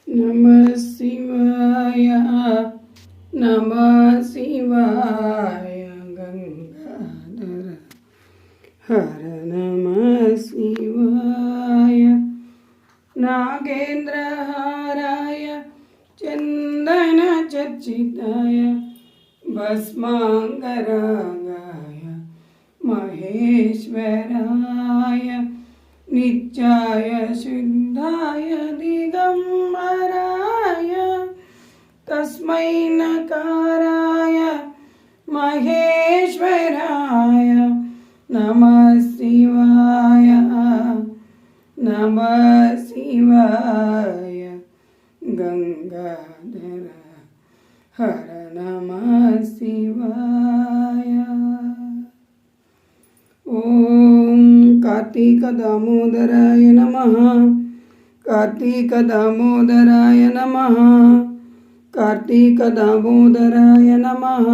नमः शिवाय नमः शिवाय गंगाधर हर नमः शिवाय नागेन्द्रहाराय चन्दनचर्चिताय भस्माङ्गरागाय महेश्वराय नित्याय शुद्धाय दिगम्बराय तस्मै नकाराय महेश्वराय नमः शिवाय नमः शिवाय गंगाधर हर नमः शिवाय। ओम कार्तिक दामोदराय नमः कार्तिक दामोदराय नमः कार्तिक दामोदराय नमः।